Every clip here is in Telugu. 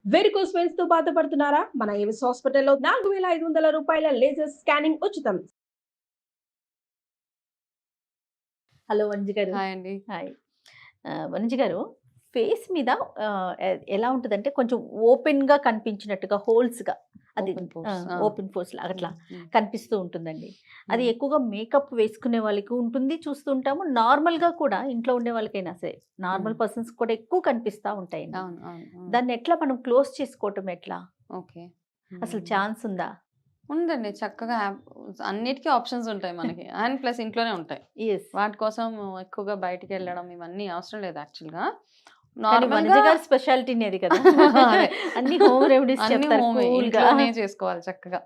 వెరికోస్ వెయిన్స్ తో బాధపడుతున్నారా? మన ఏవిస్ హాస్పిటల్లో 4500 రూపాయల లేజర్ స్కానింగ్ ఉచితం. హలో వంజి గారు. హాయ్ అండి. హాయ్. వనిజ గారు, ఫేస్ మీద ఎలా ఉంటదంటే కొంచెం ఓపెన్‌గా కనిపించినట్టుగా హోల్స్‌గా అది ఓపెన్ పోర్స్. ఓపెన్ పోర్స్‌లా అట్లా హ్మ్. కనిపిస్తూ ఉంటుందండి. అది హ్మ్. ఎక్కువగా మేకప్ వేసుకునే వాళ్ళకి ఉంటుంది. చూస్తూ ఉంటాము. నార్మల్‌గా కూడా ఇంట్లో ఉండే వాళ్ళకైనా సరే, నార్మల్ పర్సన్స్ కూడా ఎక్కువ కనిపిస్తా ఉంటాయండి. అవును. అవును. దాన్ని ఎట్లా మనం క్లోజ్ చేసుకోవటం ఎట్లా? ఓకే. అసలు ఛాన్స్ ఉందా? ఉందండి. చక్కగా అన్నిటికి ఆప్షన్స్ ఉంటాయి మనకి. అండ్ ప్లస్ ఇంట్లోనే ఉంటాయి. యెస్. వాటి కోసం ఎక్కువగా బయటికెళ్ళడం ఇవన్నీ అవసరం లేదు యాక్చువల్‌గా. కానీ వనిజ నార్మల్‌గా గారి స్పెషాలిటీనే అది కదా! అదే. అన్ని హోమ్ రెమెడీస్ అన్నీ చెప్తారు హోమే. కూల్‌గా. ఇంట్లోనే చేసుకోవాలి చక్కగా.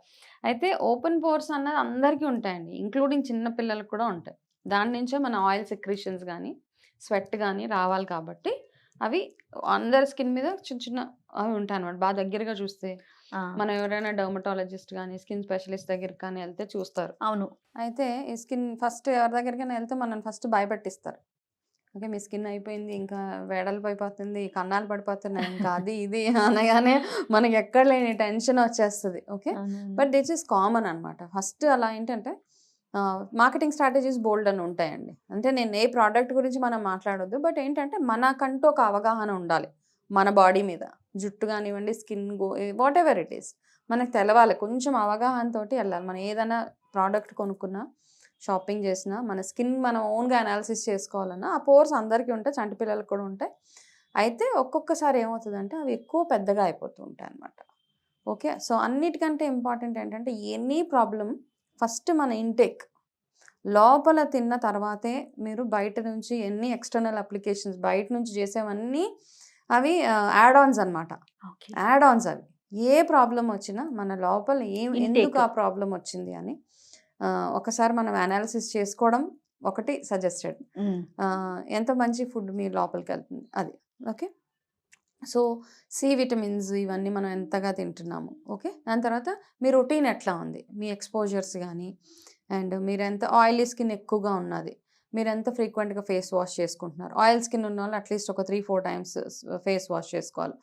అయితే ఓపెన్ పోర్స్ అన్నది అందరికీ ఉంటాయండి. ఇంక్లూడింగ్ చిన్న పిల్లలకి కూడా ఉంటాయి. దాని నుంచే మన ఆయిల్ సెక్రీషన్స్ గానీ, స్వెట్ గానీ రావాలి కాబట్టి అవి అందరి స్కిన్ మీద చిన్న చిన్న అవి ఉంటాయన్నమాట. బాగా దగ్గరగా చూస్తే ఆ! మనం ఎవరైనా డెర్మటాలజిస్ట్ గానీ, స్కిన్ స్పెషలిస్ట్ దగ్గరికి కానీ ఎళ్తే చూస్తారు. అవును. అయితే ఈ స్కిన్ ఫస్ట్ ఎవరి దగ్గరికైనా ఎళ్తే మనల్ని ఫస్ట్ భయపెట్టిస్తారు. ఓకే. మీ స్కిన్ అయిపోయింది. ఇంకా వెడల్పయిపోతుంది. కన్నాలు పడిపోతున్నాయి. ఇంకా అది ఇది అనగానే మనకి ఎక్కడ లేని టెన్షన్ వచ్చేస్తది. ఓకే. అవునవును. బట్ దిస్ ఈస్ కామన్ అనమాట. ఫస్ట్ అలా ఏంటంటే మార్కెటింగ్ స్ట్రాటజీస్ బోల్డ్ అని ఉంటాయండి. అంటే నేను ఏ ప్రొడక్ట్ గురించి మనం మాట్లాడొద్దు. బట్ ఏంటంటే మనకంటూ ఒక అవగాహన ఉండాలి. మన బాడీ మీద. జుట్టు గానివ్వండి, స్కిన్ వాటెవర్ ఇట్ ఈస్. మనకు తెలవాలి. కొంచెం అవగాహనతోటి ఎళ్ళాలి. మనం ఏదైనా ప్రొడక్ట్ కొనుక్కున్నా, షాపింగ్ చేసినా, మన స్కిన్ మనం ఓన్‌గా అనాలిసిస్ చేసుకోవాలన్నా, ఆ పోర్స్ అందరికీ ఉంటాయి. చంటి పిల్లలకి కూడా ఉంటాయి. అయితే ఒక్కొక్కసారి ఏమవుతదంటే అవి ఎక్కువ పెద్దగా అయిపోతూ ఉంటాయన్నమాట. ఓకే. సో, అన్నిటికంటే ఇంపార్టెంట్ ఏంటంటే ఎనీ ప్రాబ్లమ్ ఫస్ట్ మన ఇంటేక్. లోపల తిన్న తర్వాతే మీరు బయట నుంచి ఎన్ని ఎక్స్‌టర్నల్ అప్లికేషన్స్ బయట నుంచి చేసేవన్నీ అవి యాడ్ ఆన్స్ అనమాట. ఓకే. యాడ్ ఆన్స్ అవి. ఏ ప్రాబ్లమ్ వచ్చినా మన లోపల ఎందుకు ఇంటేక్. ఆ ప్రాబ్లమ్ వచ్చింది అని ఒకసారి మనం అనాలిసిస్ చేసుకోవడం ఒకటి సజెస్టెడ్. హ్మ్. ఎంత మంచి ఫుడ్ మీ లోపలికెళ్తుంది అది. ఓకే. సో, సి విటమిన్స్ ఇవన్నీ మనం ఎంతగా తింటున్నాము. ఓకే. దాని తర్వాత మీ రొటీన్ ఎట్లా ఉంది? మీ ఎక్స్‌పోజర్స్ గానీ, అండ్ మీరెంత ఆయిలీ స్కిన్ ఎక్కువగా ఉన్నది. మీరెంత ఫ్రీక్వెంట్‌గా ఫేస్ వాష్ చేసుకుంటున్నారు. ఆయిల్ స్కిన్ ఉన్నోళ్ళు అట్‌లీస్ట్ ఒక 3, 4 టైమ్స్ ఫేస్ వాష్ చేసుకోవాలి.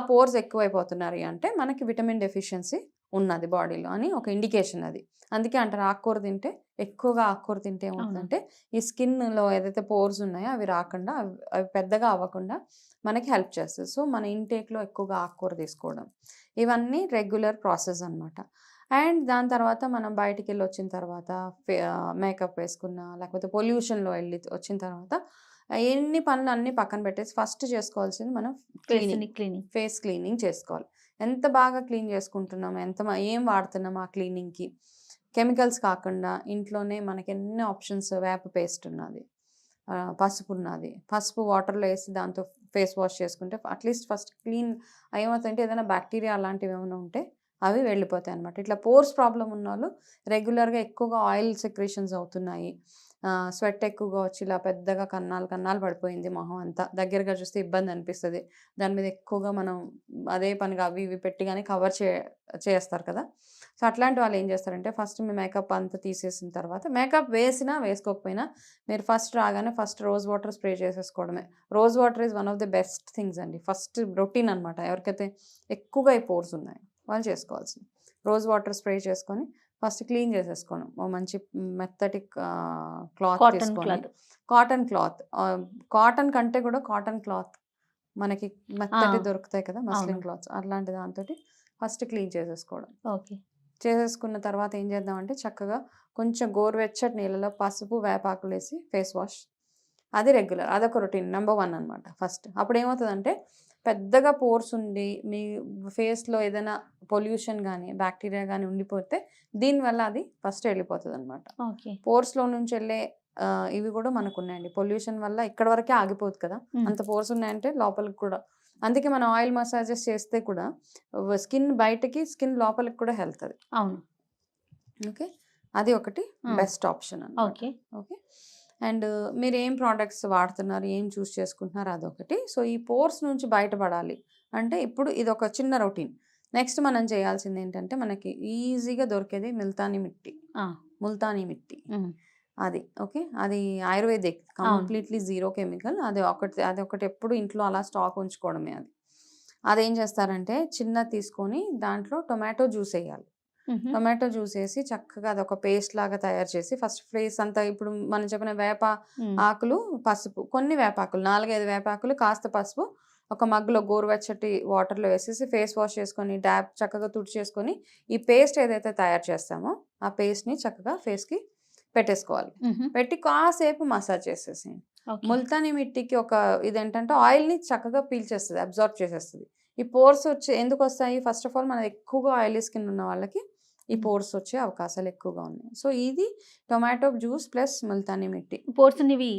పోర్స్ ఎక్కువైపోతున్నారు అంటే మనకి విటమిన్ డెఫిషియన్సీ ఉన్నది బాడీలో అని ఒక ఇండికేషన్ అది. అందుకే అంటారు ఆకుకూర తింటే ఎక్కువగా ఆకుకూర తింటే అవును. ఏమవుతుందంటే ఈ స్కిన్‌లో ఏదైతే పోర్స్ ఉన్నాయో అవి రాకుండా అవి పెద్దగా అవ్వకుండా మనకి హెల్ప్ చేస్తది. సో, మన ఇంటేక్‌లో ఎక్కువగా ఆకుకూర తీసుకోవడం. ఇవన్నీ రెగ్యులర్ ప్రాసెస్ అనమాట. అండ్ దాని తర్వాత మనం బయటికెళ్ళొచ్చిన తర్వాత మేకప్ వేసుకున్నా, లేకపోతే పొల్యూషన్‌లో ఎళ్లి వచ్చిన తర్వాత ఎన్ని పనులు అన్నీ పక్కన పెట్టేసి ఫస్ట్ చేసుకోవాల్సింది మనం ఫేస్‌ని క్లీనింగ్. ఫేస్ క్లీనింగ్ చేసుకోవాలి. ఎంత బాగా క్లీన్ చేసుకుంటున్నాం, ఏం వాడుతున్నాం ఆ క్లీనింగ్‌కి. కెమికల్స్ కాకుండా ఇంట్లోనే మనకెన్ని ఆప్షన్స్ వేప పేస్ట్ ఉన్నది. పసుపు ఉన్నది. పసుపు వాటర్‌లో ఏసి దాంతో ఫేస్ వాష్ చేసుకుంటే అట్‌లీస్ట్ ఫస్ట్ క్లీన్ ఏమవుతాయంటే ఏదైనా బాక్టీరియా అలాంటివి ఏమైనా ఉంటే అవి వెళ్ళిపోతాయన్నమాట. ఇట్లా పోర్స్ ప్రాబ్లమ్ ఉన్నోళ్ళు రెగ్యులర్‌గా ఎక్కువగా ఆయిల్ సెక్రీషన్స్ అవుతున్నాయి. స్వెట్ ఎక్కువగా వచ్చి ఇలా పెద్దగా కన్నాలు కన్నాలు పడిపోయింది మొహం అంతా. దగ్గరగా చూస్తే ఇబ్బంది అనిపిస్తది. దాని మీద ఎక్కువగా మనం అదే పనిగా అవి ఇవి పెట్టి గాని కవర్ చేస్తారు కదా! సో, అట్లాంటి వాళ్ళు ఏం చేస్తారంటే ఫస్ట్ మీ మేకప్ అంతా తీసేసిన తర్వాత మేకప్ వేసినా, వేసుకోకపోయినా మీరు ఫస్ట్ రాగానే ఫస్ట్ రోజ్ వాటర్ స్ప్రే చేసేసుకోవడమే. Rose water is one of the best things అండి. ఫస్ట్ రొటీన్ అనమాట. ఎవరికైతే ఎక్కువగా ఈ పోర్స్ ఉన్నాయో వాళ్ళు చేసుకోవాల్సింది. రోజ్ వాటర్ స్ప్రే చేసుకొని ఫస్ట్ క్లీన్ చేసేసుకోవడం. ఓ మంచి మెత్తటి క్లాత్ కాటన్ తీసుకొని క్లాత్. కాటన్ క్లాత్ కాటన్ కంటే కూడా కాటన్ క్లాత్ మనకి మెత్తటి ఆ! దొరుకుతాయి కదా! అవును. మస్లిన్ క్లాత్స్ అట్లాంటి దాంతోటి ఫస్ట్ క్లీన్ చేసేసుకోవడం. ఓకే. చేసేసుకున్న తర్వాత ఏం చేద్దామంటే చక్కగా కొంచెం గోరువెచ్చటి నీళ్ళలో పసుపు, వేపాకులేసి ఫేస్ వాష్. అది రెగ్యులర్. అదొక రొటీన్. నంబర్ 1 అనమాట ఫస్ట్. అప్పుడేమవుతదంటే పెద్దగా పోర్స్ ఉండి మీ ఫేస్‌లో ఏదైనా పొల్యూషన్ గానీ, బాక్టీరియా గానీ ఉండిపోతే దీనివల్ల అది ఫస్ట్ వెళ్ళిపోతదనమాట. ఓకే. పోర్స్‌లో నుంచెళ్ళే ఇవి కూడా మనకున్నాయండి. పొల్యూషన్ వల్ల ఇక్కడి వరకే ఆగిపోదు కదా! హ్మ్. అంత పోర్స్ ఉన్నాయంటే లోపలికి కూడా అందుకే మనం ఆయిల్ మసాజెస్ చేస్తే కూడా స్కిన్ బయటకి, స్కిన్ లోపలికి కూడా వెళ్తది. అవును. ఓకే. అది ఒకటి హ్మ్. బెస్ట్ ఆప్షన్ అనమాట. ఓకే. ఓకే. అండ్ మీరేం ప్రొడక్ట్స్ వాడుతున్నారు, ఏం చూస్ చేసుకుంటున్నారు అదొకటి. సో, ఈ పోర్స్ నుంచి బయటపడాలి అంటే ఇప్పుడు ఇదొక చిన్న రొటీన్. నెక్స్ట్ మనం చేయాల్సిందేంటంటే మనకి ఈజీగా దొరికేది ఆ! ముల్తానీ మిట్టి. హ్మ్. అది. ఓకే. అది ఆయుర్వేదిక్. అవును. Completely zero chemical. అదొకటి ఎప్పుడు ఇంట్లో అలా స్టాక్ ఉంచుకోవడమే అది. అదేం చేస్తారంటే చిన్నది తీసుకొని దాంట్లో టొమాటో జ్యూస్ వేయాలి. టొమాటో జ్యూస్ వేసి చక్కగా అదొక పేస్ట్ లాగా తయారు చేసి ఫస్ట్ ఫేస్ అంతా ఇప్పుడు మనం చెప్పిన వేప ఆకులు, పసుపు, కొన్ని వేపాకులు 4-5 వేపాకులు, కాస్త పసుపు ఒక మగ్గులో గోరువెచ్చటి వాటర్లో వేసేసి ఫేస్ వాష్ చేసుకొని డ్యాప్ చక్కగా తుడిచేసుకొని ఈ పేస్ట్ ఏదైతే తయారు చేస్తామో ఆ పేస్ట్ని చక్కగా ఫేస్కి పెట్టేసుకోవాలి. పెట్టి కాసేపు మసాజ్ చేసేసి ముల్తానీ మిట్టికి ఒక ఇదేంటంటే ఆయిల్ని చక్కగా పీల్చేస్తుంది, అబ్జార్బ్ చేసేస్తుంది. ఈ పోర్స్ వచ్చి ఎందుకు వస్తాయి? ఫస్ట్ ఆఫ్ ఆల్ మన ఎక్కువగా ఆయిలీ స్కిన్ ఉన్న వాళ్ళకి ఈ పోర్స్ వచ్చే అవకాశాలు ఎక్కువగా ఉన్నాయి. సో ఇది tomato juice plus Multani mitti pores ఇవి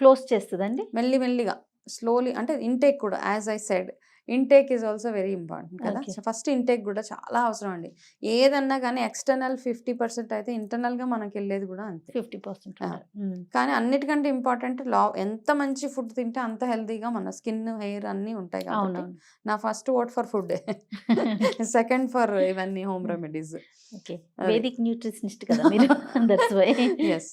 క్లోజ్ చేస్తుందండి మెల్లిమెల్లిగా స్లోలీ. అంటే ఇంటేక్ కూడా as I said intake is also very important కదా. ఫస్ట్ ఇంటేక్ కూడా చాలా అవసరం అండి. ఏదన్నా కానీ ఎక్స్టర్నల్ 50% అయితే ఇంటర్నల్గా మనకి వెళ్ళేది కూడా అంతే 50%. కానీ అన్నిటికంటే ఇంపార్టెంట్ ఎంత మంచి ఫుడ్ తింటే అంత హెల్తీగా మన స్కిన్, హెయిర్ అన్నీ ఉంటాయి కాబట్టి నా first vote for food, second for ఇవన్నీ హోమ్ రెమెడీస్. వేదిక్ న్యూట్రిషనిస్ట్ కదా మీరు. That's why. ఎస్.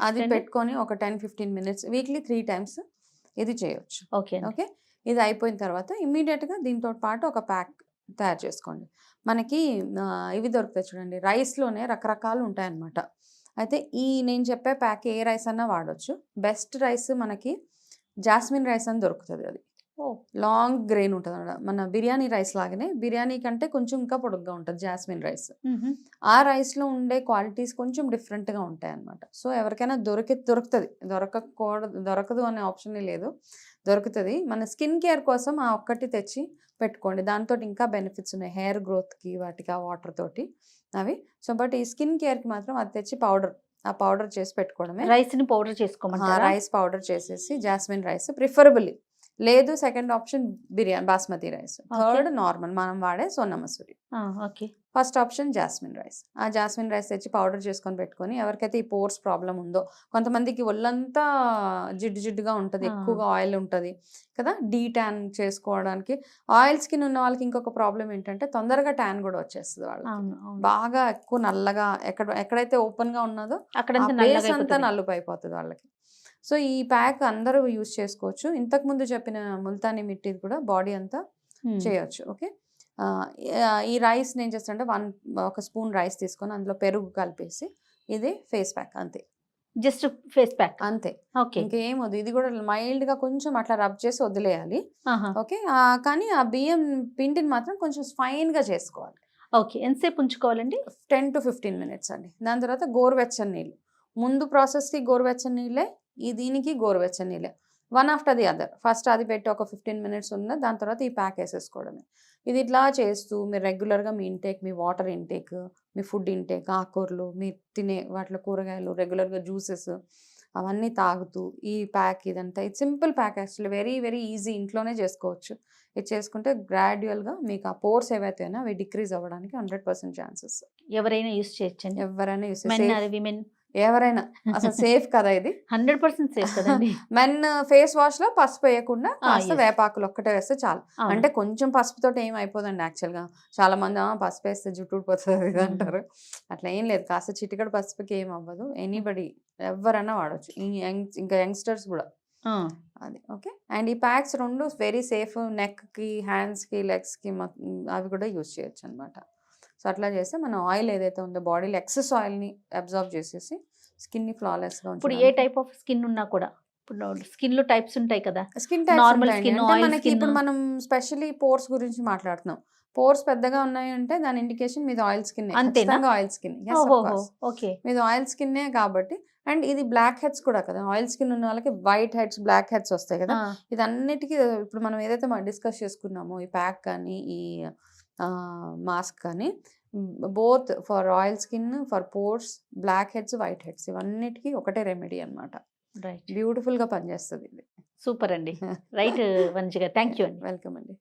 అది పెట్టుకొని ఒక 10-15 minutes వీక్లీ 3 times ఇది చేయొచ్చు. ఓకే. ఇది అయిపోయిన తర్వాత ఇమ్మీడియట్గా దీంతో పాటు ఒక ప్యాక్ తయారు చేసుకోండి. మనకి ఇవి దొరుకుతాయి చూడండి, రైస్లోనే రకరకాలు ఉంటాయన్నమాట. అయితే ఈ నేను చెప్పే ప్యాక్ ఏ రైస్ అన్నా వాడచ్చు. బెస్ట్ రైస్ మనకి జాస్మిన్ రైస్ అని దొరుకుతుంది. అది లాంగ్ గ్రెయిన్ ఉంటుంది అన్నమాట. మన బిర్యానీ రైస్ లాగానే, బిర్యానీ కంటే కొంచెం ఇంకా పొడుగ్గా ఉంటుంది జాస్మిన్ రైస్. ఆ రైస్లో ఉండే క్వాలిటీస్ కొంచెం డిఫరెంట్గా ఉంటాయి అన్నమాట. సో ఎవరికైనా దొరుకుతుంది, దొరకదు అనే ఆప్షన్ లేదు, దొరుకుతుంది. మన స్కిన్ కేర్ కోసం ఆ ఒక్కటి తెచ్చి పెట్టుకోండి. దాంతో ఇంకా బెనిఫిట్స్ ఉన్నాయి హెయిర్ గ్రోత్కి, వాటికి ఆ వాటర్ తోటి అవి. సో బట్ ఈ స్కిన్ కేర్కి మాత్రం అది తెచ్చి ఆ పౌడర్ చేసి పెట్టుకోవడమే. రైస్ని పౌడర్ చేసుకోమంటారా? రైస్ పౌడర్ చేసేసి జాస్మిన్ రైస్ ప్రిఫరబుల్లీ, లేదు second option biryani basmati rice, third normal మనం వాడే Sona Masuri, first option jasmine rice. ఆ జాస్మిన్ రైస్ తెచ్చి పౌడర్ చేసుకొని పెట్టుకొని ఎవరికైతే ఈ పోర్స్ ప్రాబ్లం ఉందో, కొంతమందికి ఒళ్ళంతా జిడ్డుగా ఉంటుంది, ఎక్కువగా ఆయిల్ ఉంటుంది కదా, ట్యాన్ చేసుకోవడానికి. ఆయిల్ స్కిన్ ఉన్న వాళ్ళకి ఇంకొక ప్రాబ్లం ఏంటంటే తొందరగా ట్యాన్ కూడా వచ్చేస్తుంది వాళ్ళకి. బాగా ఎక్కువ నల్లగా ఎక్కడైతే ఓపెన్గా ఉన్నదో అంతా నలుపు అయిపోతుంది వాళ్ళకి. సో ఈ ప్యాక్ అందరూ యూజ్ చేసుకోవచ్చు. ఇంతకుముందు చెప్పిన ముల్తానీ మిట్టి కూడా బాడీ అంతా చేయొచ్చు. ఓకే. ఈ రైస్ నేను చేస్తానంటే ఒక స్పూన్ రైస్ తీసుకొని అందులో పెరుగు కలిపేసి ఇది ఫేస్ ప్యాక్ అంతే. జస్ట్ ఫేస్ ప్యాక్ అంతే. ఇంకేమొద్దు. ఇది కూడా మైల్డ్గా కొంచెం అట్లా రబ్ చేసి వదిలేయాలి. ఓకే. కానీ ఆ బియ్యం పిండిని మాత్రం కొంచెం ఫైన్గా చేసుకోవాలి. ఓకే. ఎంతసేపు ఉంచుకోవాలండి? 10 to 15 minutes అండి. దాని తర్వాత గోరువెచ్చని నీళ్ళు, ముందు ప్రాసెస్కి గోరువెచ్చని నీళ్ళే, దీనికి గోరువెచ్చని నీళ్ళే, one after the other. First అది పెట్టి ఒక 15 minutes ఉన్న దాని తర్వాత ఈ ప్యాక్ వేసేసుకోవడమే. ఇది ఇట్లా చేస్తూ మీరు రెగ్యులర్గా మీ ఇంటేక్, మీ వాటర్ ఇంటేక్, మీ ఫుడ్ ఇంటేక్, ఆకుకూరలు, మీరు తినే వాటిలో కూరగాయలు, రెగ్యులర్గా జ్యూసెస్ అవన్నీ తాగుతూ ఈ ప్యాక్ ఇదంతా ఇది simple pack, actually very very easy, ఇంట్లోనే చేసుకోవచ్చు. ఇది చేసుకుంటే గ్రాడ్యువల్గా మీకు ఆ పోర్స్ ఏవైతే అవి డిక్రీజ్ అవ్వడానికి 100% ఛాన్సెస్. ఎవరైనా యూస్ చేయొచ్చండి, ఎవరైనా యూస్ విమెన్ ఎవరైనా. అసలు సేఫ్ కదా ఇది, 100% సేఫ్ కదండి. మెన్ ఫేస్ వాష్ లో పసుపు వేయకుండా కాస్త వేపాకులు ఒక్కటే వేస్తే చాలు. అంటే కొంచెం పసుపుతో ఏం అయిపోదండి. యాక్చువల్గా చాలా మంది పసుపు వేస్తే జుట్టు ఊడిపోతుంది అంటారు. అట్లా ఏం లేదు, కాస్త చిటికడు పసుపుకి ఏం అవ్వదు. ఎనీబడి ఎవరైనా వాడచ్చు, ఇంకా యంగ్స్టర్స్ కూడా. అది ఓకే. అండ్ ఈ ప్యాక్స్ రెండు వెరీ సేఫ్, నెక్కి, హ్యాండ్స్కి, లెగ్స్కి అవి కూడా యూజ్ చేయొచ్చు అనమాట. సో అట్లా చేస్తే మన ఆయిల్ ఏదైతే ఉందో బాడీలో ఎక్సెస్ ఆయిల్ని అబ్జర్వ్ చేసేసి స్కిన్ని ఫ్లాలెస్గా. ఇప్పుడు ఏ టైప్ ఆఫ్ స్కిన్ ఉన్నా కూడా, ఇప్పుడు స్కిన్ లో టైప్స్ ఉంటాయి కదా, స్కిన్ నార్మల్ స్కిన్ మనకి. ఇప్పుడు మనం స్పెషల్లీ పోర్స్ గురించి మాట్లాడుతున్నాం. పోర్స్ పెద్దగా ఉన్నాయంటే దాని ఇండికేషన్ మీది ఆయిల్ స్కిన్, ఆయిల్ స్కిన్. మీది ఆయిల్ స్కిన్నే కాబట్టి. అండ్ ఇది బ్లాక్ హెడ్స్ కూడా కదా, ఆయిల్ స్కిన్ ఉన్న వాళ్ళకి వైట్ హెడ్స్, బ్లాక్ హెడ్స్ వస్తాయి కదా. ఇది అన్నిటికీ ఇప్పుడు మనం ఏదైతే డిస్కస్ చేసుకున్నామో ఈ ప్యాక్ కానీ ఈ మాస్క్ కానీ, both for oil skin, for pores, blackheads, whiteheads, ఇవన్నిటికీ ఒకటే రెమెడీ అనమాట. బ్యూటిఫుల్గా పనిచేస్తుంది ఇది. సూపర్ అండి. రైట్ వంశీ గారు, థ్యాంక్ యూ అండి. వెల్కమ్ అండి.